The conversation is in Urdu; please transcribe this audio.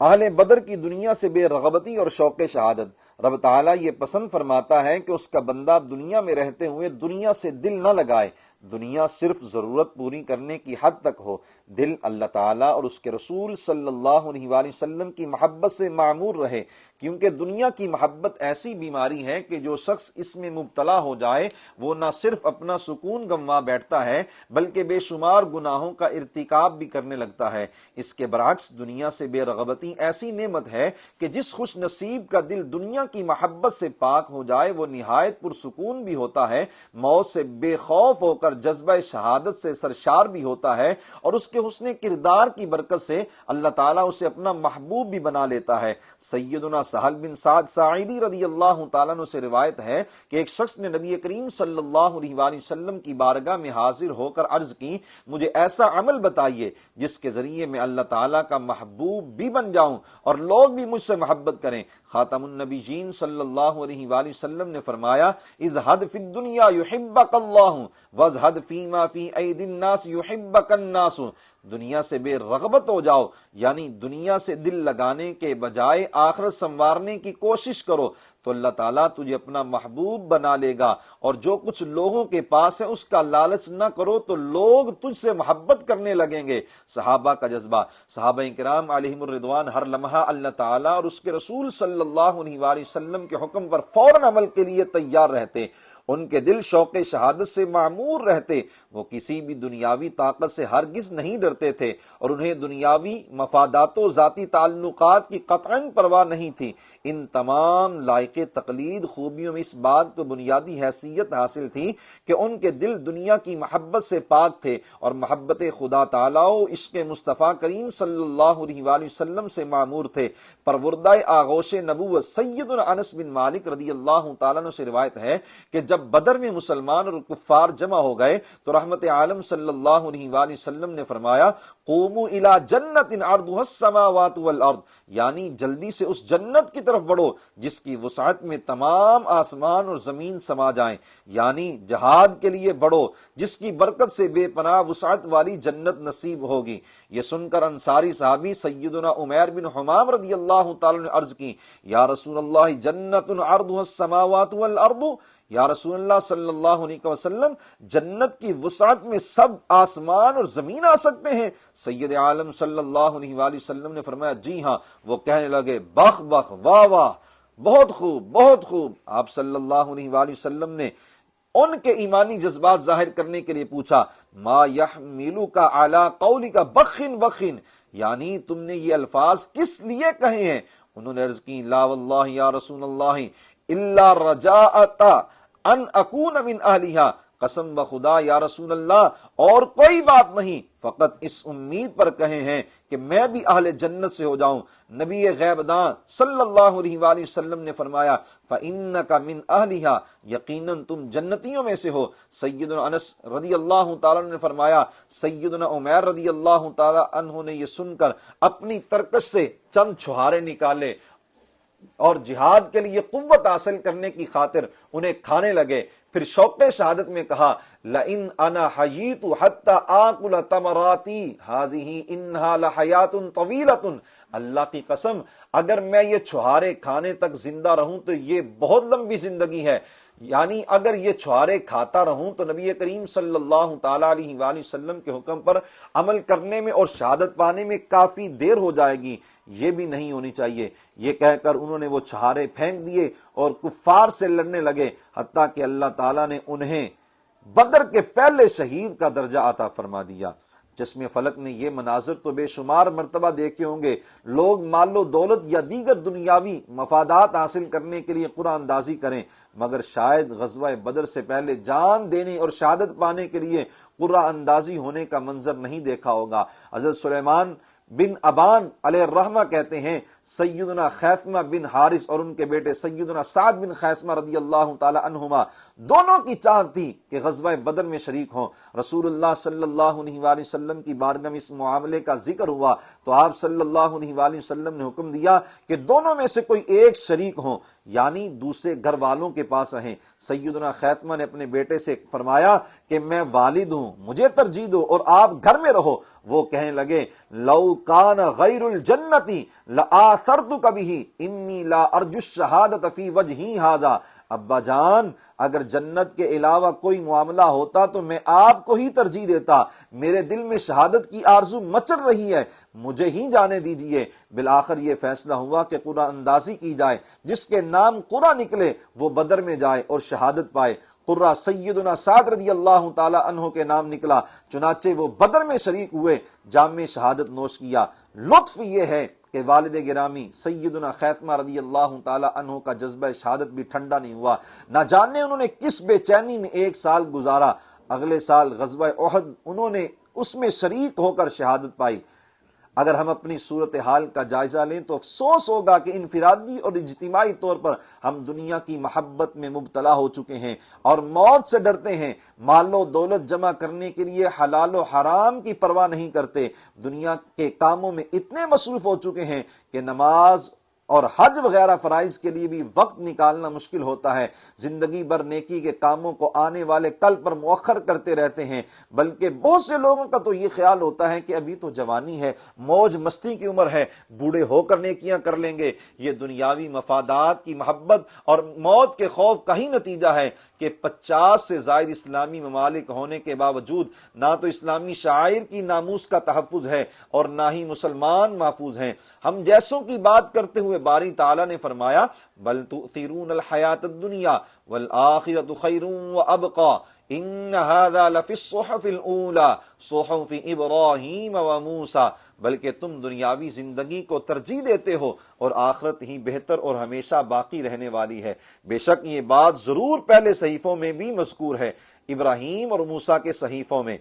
اہل بدر کی دنیا سے بے رغبتی اور شوق شہادت، رب تعالیٰ یہ پسند فرماتا ہے کہ اس کا بندہ دنیا میں رہتے ہوئے دنیا سے دل نہ لگائے، دنیا صرف ضرورت پوری کرنے کی حد تک ہو، دل اللہ تعالیٰ اور اس کے رسول صلی اللہ علیہ وآلہ وسلم کی محبت سے معمور رہے، کیونکہ دنیا کی محبت ایسی بیماری ہے کہ جو شخص اس میں مبتلا ہو جائے وہ نہ صرف اپنا سکون گنوا بیٹھتا ہے بلکہ بے شمار گناہوں کا ارتکاب بھی کرنے لگتا ہے۔ اس کے برعکس دنیا سے بے رغبتی ایسی نعمت ہے کہ جس خوش نصیب کا دل دنیا کی محبت سے پاک ہو جائے وہ نہایت پرسکون بھی ہوتا ہے، موت سے بے خوف ہو کر جذبہ شہادت سے سرشار بھی ہوتا ہے، اور اس کے حسن کردار کی برکت سے اللہ تعالیٰ اسے اپنا محبوب بھی بنا لیتا ہے۔ سیدنا سہل بن سعد ساعدی رضی اللہ تعالیٰ عنہ سے روایت ہے کہ ایک شخص نے نبی کریم صلی اللہ علیہ وآلہ وسلم کی بارگاہ میں حاضر ہو کر عرض کی، مجھے ایسا عمل بتائیے جس کے ذریعے میں اللہ تعالیٰ کا محبوب بھی بن جاؤں اور لوگ بھی مجھ سے محبت کریں۔ خاتم النبیین صلی اللہ علیہ وآلہ وسلم نے فرمایا، ازہد فی الدنیا یحبک اللہ وازہد فیما فی ایدی الناس یحبک الناس، دنیا سے بے رغبت ہو جاؤ، یعنی دنیا سے دل لگانے کے بجائے آخرت سنوارنے کی کوشش کرو تو اللہ تعالیٰ تجھے اپنا محبوب بنا لے گا، اور جو کچھ لوگوں کے پاس ہے اس کا لالچ نہ کرو تو لوگ تجھ سے محبت کرنے لگیں گے۔ صحابہ کا جذبہ، صحابہ کرام علیہم الرضوان ہر لمحہ اللہ تعالیٰ اور اس کے رسول صلی اللہ علیہ وآلہ وسلم کے حکم پر فوراً عمل کے لیے تیار رہتے، ان کے دل شوق شہادت سے معمور رہتے، وہ کسی بھی دنیاوی طاقت سے ہرگز نہیں ڈرتے تھے اور انہیں دنیاوی مفادات و ذاتی تعلقات کی قطعاً پرواہ نہیں تھی۔ ان تمام لائق تقلید خوبیوں میں اس بات کو بنیادی حیثیت حاصل تھی کہ ان کے دل دنیا کی محبت سے پاک تھے اور محبت خدا تعالیٰ و عشق مصطفیٰ کریم صلی اللہ علیہ وآلہ وسلم سے معمور تھے۔ پروردہ آغوش نبوت سیدنا انس بن مالک رضی اللہ تعالیٰ عنہ سے روایت ہے کہ جب بدر میں مسلمان اور کفار جمع ہو گئے تو رحمت عالم صلی اللہ علیہ وآلہ وسلم نے فرمایا، قوموا الی جنت عرضها السماوات والارض، یعنی جلدی سے اس جنت کی طرف بڑھو جس کی وسعت میں تمام آسمان اور زمین سما جائیں، یعنی جہاد کے لیے بڑھو جس کی برکت سے بے پناہ وسعت والی جنت نصیب ہوگی۔ یہ سن کر انصاری صحابی سیدنا عمیر بن حمام رضی اللہ تعالی نے عرض کی، یا رسول اللہ جنت عرضها السماوات والارض، یا رسول اللہ صلی اللہ علیہ وسلم جنت کی وسعت میں سب آسمان اور زمین آ سکتے ہیں؟ سید عالم صلی اللہ علیہ وآلہ وسلم نے فرمایا، جی ہاں۔ وہ کہنے لگے، بخ بخ، واہ واہ، بہت خوب بہت خوب۔ آپ صلی اللہ علیہ وآلہ وسلم نے ان کے ایمانی جذبات ظاہر کرنے کے لیے پوچھا، ما یحملک علی قولک بخن بخن، یعنی تم نے یہ الفاظ کس لیے کہے ہیں؟ انہوں نے عرض کی، لا واللہ یا رسول اللہ الا رجاءت ان اکون من اہلہا، قسم بخدا یا رسول اللہ اور کوئی بات نہیں، فقط اس امید پر کہے ہیں کہ میں بھی اہل جنت سے ہو جاؤں۔ نبی غیب داں صلی اللہ علیہ وآلہ وسلم نے فرمایا، فَإِنَّكَ مِنْ أَهْلِهَا، یقیناً تم جنتیوں میں سے ہو۔ سیدنا انس رضی اللہ تعالیٰ عنہ نے فرمایا، سیدنا عمیر رضی اللہ تعالیٰ عنہ نے یہ سن کر اپنی ترکش سے چند چھہارے نکالے اور جہاد کے لیے قوت حاصل کرنے کی خاطر انہیں کھانے لگے۔ پھر شوق شہادت میں کہا، لئن انا حییت حتی آکل تمراتی ہذہ انہا لحیات طویلۃ، اللہ کی قسم اگر میں یہ چھہارے کھانے تک زندہ رہوں تو یہ بہت لمبی زندگی ہے، یعنی اگر یہ چھہارے کھاتا رہوں تو نبی کریم صلی اللہ تعالی علیہ وآلہ وسلم کے حکم پر عمل کرنے میں اور شہادت پانے میں کافی دیر ہو جائے گی، یہ بھی نہیں ہونی چاہیے۔ یہ کہہ کر انہوں نے وہ چھہارے پھینک دیے اور کفار سے لڑنے لگے، حتیٰ کہ اللہ تعالیٰ نے انہیں بدر کے پہلے شہید کا درجہ عطا فرما دیا۔ چشم فلک نے یہ مناظر تو بے شمار مرتبہ دیکھے ہوں گے، لوگ مال و دولت یا دیگر دنیاوی مفادات حاصل کرنے کے لیے قرآن اندازی کریں، مگر شاید غزوہ بدر سے پہلے جان دینے اور شہادت پانے کے لیے قرآن اندازی ہونے کا منظر نہیں دیکھا ہوگا۔ حضرت سلیمان بن ابان علیہ الرحمہ کہتے ہیں، سیدنا خیثمہ بن حارث اور ان کے بیٹے سیدنا سعد بن خیثمہ رضی اللہ تعالی عنہما دونوں کی چاہت تھی کہ غزوہ بدر میں شریک ہوں۔ رسول اللہ صلی اللہ علیہ وآلہ وسلم کی بارگاہ میں اس معاملے کا ذکر ہوا تو آپ صلی اللہ علیہ وآلہ وسلم نے حکم دیا کہ دونوں میں سے کوئی ایک شریک ہوں، یعنی دوسرے گھر والوں کے پاس رہیں۔ سیدنا خیثمہ نے اپنے بیٹے سے فرمایا کہ میں والد ہوں، مجھے ترجیح دو اور آپ گھر میں رہو۔ وہ کہنے لگے، لو کان غیر الجنتی لآثرتک بہ انی لا ارجو الشہادۃ فی وجہی ھذا۔ ابا جان اگر جنت کے علاوہ کوئی معاملہ ہوتا تو میں آپ کو ہی ترجیح دیتا، میرے دل میں شہادت کی آرزو مچل رہی ہے، مجھے ہی جانے دیجئے۔ بالآخر یہ فیصلہ ہوا کہ قرعہ اندازی کی جائے، جس کے نام قرعہ نکلے وہ بدر میں جائے اور شہادت پائے۔ قرہ سیدنا سعد رضی اللہ تعالی عنہ کے نام نکلا، چنانچہ وہ بدر میں شریک ہوئے، جام شہادت نوش کیا۔ لطف یہ ہے کہ والد گرامی سیدنا خیثمہ رضی اللہ تعالی عنہ کا جذبہ شہادت بھی ٹھنڈا نہیں ہوا، نہ جانے انہوں نے کس بے چینی میں 1 سال گزارا۔ اگلے سال غزوہ احد انہوں نے اس میں شریک ہو کر شہادت پائی۔ اگر ہم اپنی صورتحال کا جائزہ لیں تو افسوس ہوگا کہ انفرادی اور اجتماعی طور پر ہم دنیا کی محبت میں مبتلا ہو چکے ہیں اور موت سے ڈرتے ہیں، مال و دولت جمع کرنے کے لیے حلال و حرام کی پرواہ نہیں کرتے، دنیا کے کاموں میں اتنے مصروف ہو چکے ہیں کہ نماز اور حج وغیرہ فرائض کے لیے بھی وقت نکالنا مشکل ہوتا ہے، زندگی بھر نیکی کے کاموں کو آنے والے کل پر مؤخر کرتے رہتے ہیں۔ بلکہ بہت سے لوگوں کا تو یہ خیال ہوتا ہے کہ ابھی تو جوانی ہے، موج مستی کی عمر ہے، بوڑھے ہو کر نیکیاں کر لیں گے۔ یہ دنیاوی مفادات کی محبت اور موت کے خوف کا ہی نتیجہ ہے کہ 50 سے زائد اسلامی ممالک ہونے کے باوجود نہ تو اسلامی شاعر کی ناموس کا تحفظ ہے اور نہ ہی مسلمان محفوظ ہیں۔ ہم جیسوں کی بات کرتے ہوئے باری تعالیٰ نے فرمایا بل تؤثرون الحیات الدنیا والآخرۃ خیر وابقی ان ھذا لفی الصحف الاولی صحف ابراہیم وموسیٰ، بلکہ تم دنیاوی زندگی کو ترجیح دیتے ہو اور آخرت ہی بہتر اور ہمیشہ باقی رہنے والی ہے۔ بے شک یہ بات ضرور پہلے صحیفوں میں بھی مذکور ہے، ابراہیم اور موسیٰ کے صحیفوں میں۔